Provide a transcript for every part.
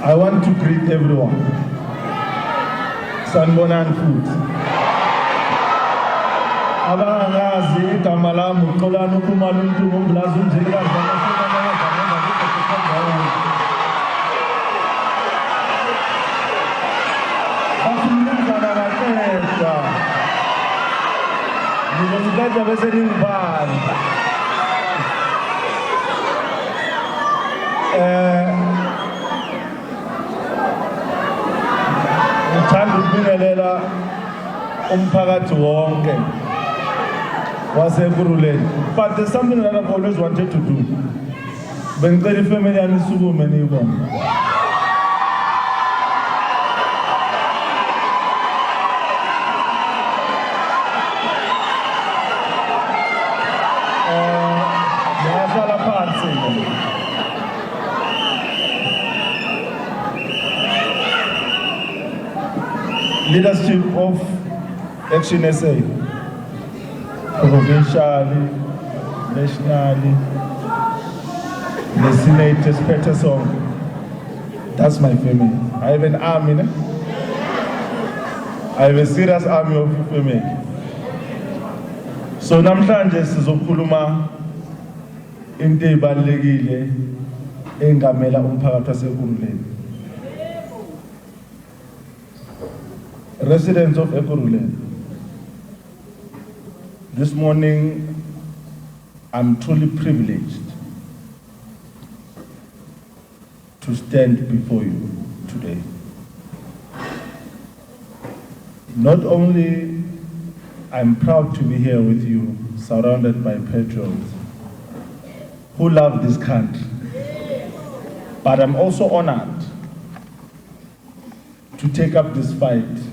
I want to greet everyone. Sanibonani futhi. Abangazi igama lami uXolani Khumalo umuntu ngomlazi umzilikazi bafumana baqedwa. Ngizocela bese ningibani. Ngithanda ukubingelela umphakathi wonke wase-Ekurhuleni. But there's something that I've always wanted to do. Bengicela ifamily yami isukume niyibone. Ngiyahlala phansi. Leadership of Action SA, provincially, nationally, the Senate, Peterson. That's my family. I have an army. I have a serious army of family. So namhlanje sizokhuluma into ebalekile engamela umphakathi waseKurhuleni. Residents of Ekurhuleni, this morning I'm truly privileged to stand before you today. Not only I'm proud to be here with you, surrounded by patriots who love this country, but I'm also honored to take up this fight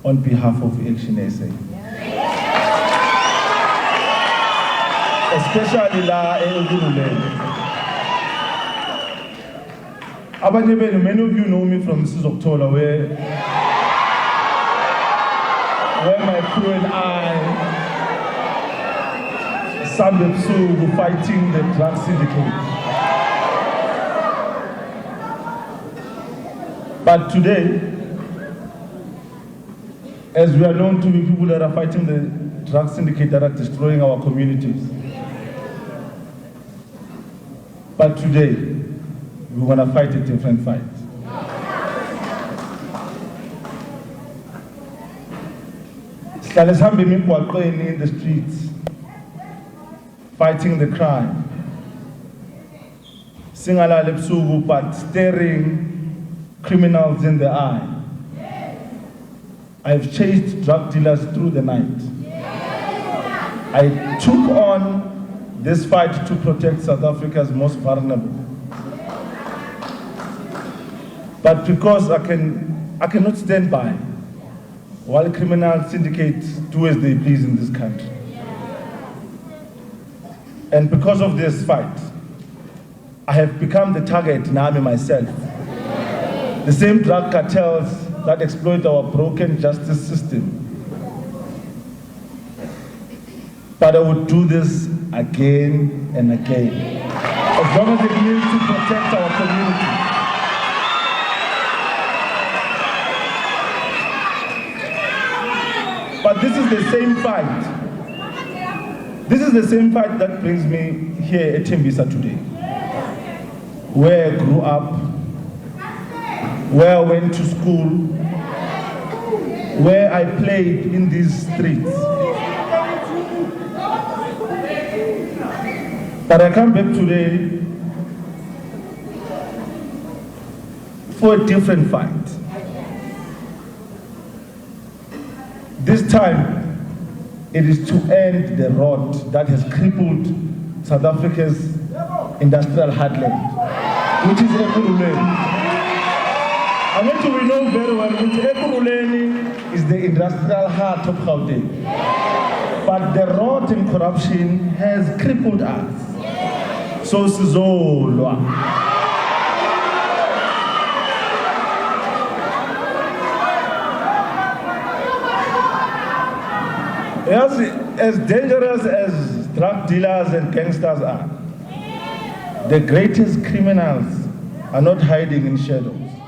on behalf of Action SA. Especially la Ekurhuleni. Many of you know me from Sizok'thola, where my crew and I, Sunday were fighting the drug syndicate. But today, as we are known to be people that are fighting the drug syndicate that are destroying our communities. But today, we want to fight a different fight. In the streets, fighting the crime. Singalale busuku, but staring criminals in the eye. I've chased drug dealers through the night. I took on this fight to protect South Africa's most vulnerable. But because I cannot stand by while criminal syndicates do as they please in this country. And because of this fight, I have become the target in army myself. The same drug cartels that exploit our broken justice system. But I would do this again and again, as long as it means to protect our community. But this is the same fight. This is the same fight that brings me here at Tembisa today, where I grew up, where I went to school, where I played in these streets. But I come back today for a different fight. This time, it is to end the rot that has crippled South Africa's industrial heartland, which is Ekurhuleni. I want to know very well that Ekurhuleni is the industrial heart of Gauteng. But the rot and corruption has crippled us. So Sizok'thola. As dangerous as drug dealers and gangsters are, the greatest criminals are not hiding in shadows.